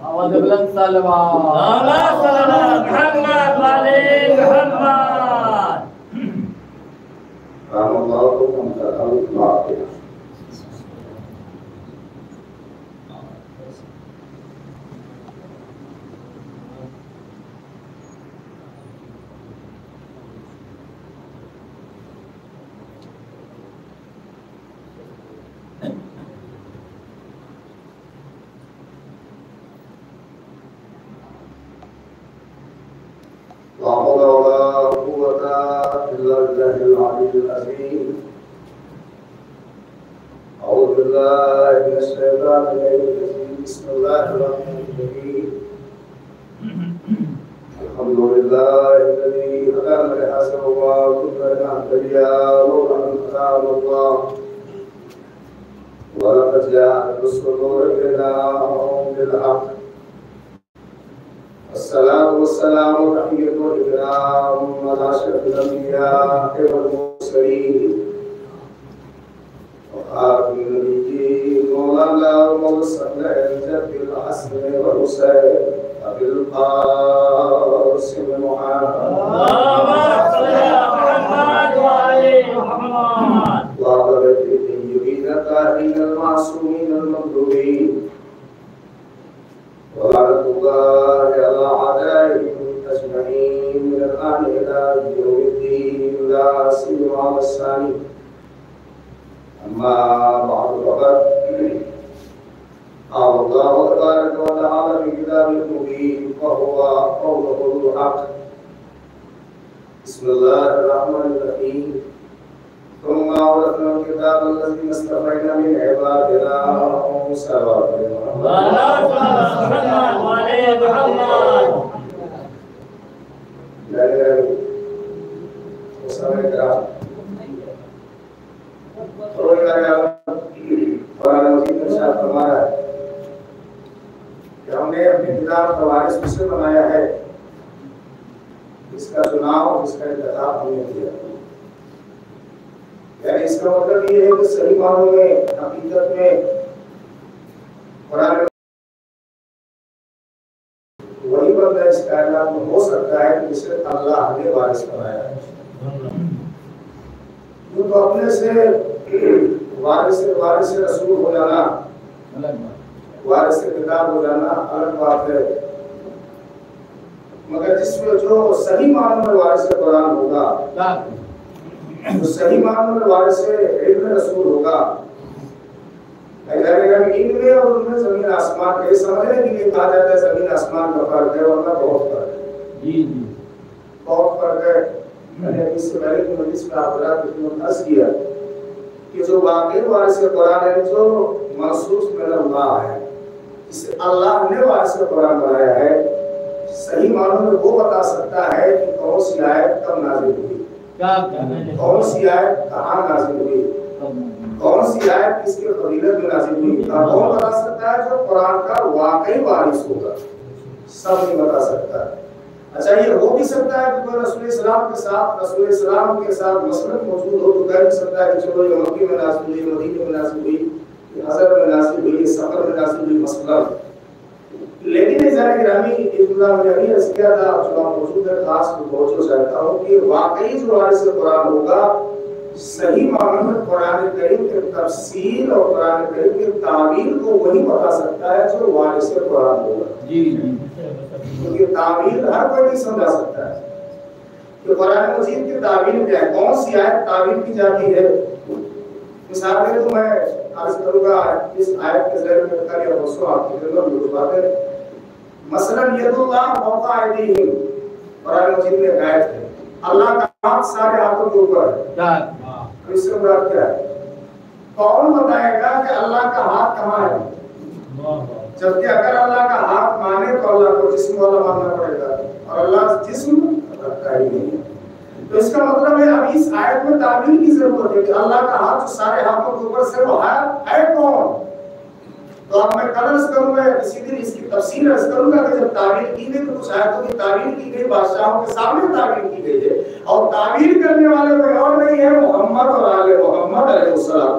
آواز بلند صلوات اللهم صل على محمد وعلى محمد. رحم الله ومن الله. لا حول ولا قوة إلا بالله العلي العظيم. أعوذ بالله من الشيطان الرجيم. بسم الله الرحمن الرحيم. الحمد لله الذي هدانا لهذا وما كنا لنهتدي لولا أن هدانا الله. ولقد جاءت رسل ربنا بالحق. الصلاة والسلام تحية الإكرام على أشرف الأنبياء والمرسلين وخاتم النبيين مولانا ومولانا الجد الحسن والحسين أبي القاسم محمد. اللهم صل على محمد وعلى محمد. وعلى الطيبين الطاهرين المعصومين المظلومين. ولعنة الله على أعدائهم أجمعين من الآن إلى يوم الدين لا سيما والثاني. أما بعد فقد قال الله تبارك وتعالى في كتابه المبين وهو قوله الحق. بسم الله الرحمن الرحيم. ثم أورثنا الكتاب الذي اصطفينا من عبادنا موسى وإبراهيم. اللهم صل على محمد وعلى محمد. ہم نے اپنی کتاب کا وارث کس سے بنایا ہے، اس کا چناؤ، اس کا انتخاب ہم نے کیا. یعنی اس کا مطلب یہ ہے کہ صحیح معنوں میں حقیقت میں قرآن وہی بندہ اس کائنات میں ہو سکتا ہے جسے اللہ نے وارث بنایا ہے. جو تو اپنے سے وارث رسول ہو جانا، وارث کتاب ہو جانا الگ بات ہے، مگر جس میں جو صحیح معنوں میں وارث قرآن ہوگا، جو صحیح معنوں میں وارث علم رسول ہوگا، ان میں اور ان میں زمین آسمان کے سمجھنے کے لیے کہا جاتا ہے زمین آسمان کا فرق ہے، ورنہ بہت فرق ہے. بہت فرق ہے. میں نے اس سے پہلے کی مجلس میں آپ حضرات کو عرض کیا کہ جو واقعی وارث قرآن ہے، جو محسوس من اللہ ہے، جسے اللہ نے وارث قرآن بنایا ہے، صحیح معنوں میں وہ بتا سکتا ہے کہ کون سی آیت کب نازل ہوئی، کون سی آیت کہاں نازل ہوئی، کون سی آیت کس کے فضیلت میں نازل ہوئی. کون بتا سکتا ہے؟ جو قرآن کا واقعی وارث ہوگا. سب نہیں بتا سکتا. اچھا یہ ہو بھی سکتا ہے کہ کوئی رسول اسلام کے ساتھ مسلک موجود ہو تو کہہ بھی سکتا ہے کہ چلو یہ مکے میں نازل ہوئی، مدینے میں نازل ہوئی، حضر میں نازل ہوئی، سفر میں نازل ہوئی مثلا. لیکن ازار گرامی ابتدا میں ابھی عرض کیا تھا، جو موجود ہے خاص کو توجہ چاہتا ہوں کہ واقعی جو وارث قرآن ہوگا صحیح معنوں میں قرآن کریم کے تفسیر اور قرآن کریم کے تعبیر کو وہی بتا سکتا ہے جو وارث قرآن ہوگا. کیونکہ تعبیر ہر کوئی نہیں سمجھا سکتا ہے کہ قرآن مجید کی تعبیر کیا ہے، کون سی آیت تعبیر کی جاتی ہے. مثال کے تو میں عرض کروں گا اس آیت کے ذریعے میں کل یا پرسوں آپ کی خدمت میں کچھ باتیں. مثلا ید اللہ فوق ایدیہم، قرآن مجید میں ایک آیت ہے اللہ کا ہاتھ سارے ہاتھوں کے اوپر ہے. اس سے مراد کیا ہے؟ کون بتائے گا کہ اللہ کا ہاتھ کہاں ہے؟ جبکہ اگر اللہ کا ہاتھ مانے تو اللہ کو جسم والا ماننا پڑے گا، اور اللہ جسم رکھتا ہی نہیں. تو اس کا مطلب ہے اب اس آیت میں تعبیر کی ضرورت ہے کہ اللہ کا ہاتھ جو سارے ہاتھوں کے اوپر سے وہ ہے کون. تو اب میں کل عرض کروں گا، اسی دن اس کی تفسیر عرض کروں گا کہ جب تعبیر کی گئی تو کچھ آیتوں کی تعبیر کی گئی، بادشاہوں کے سامنے تعبیر کی گئی ہے، اور تعبیر کرنے والے کوئی اور نہیں ہے محمد اور آل محمد علیہ السلام.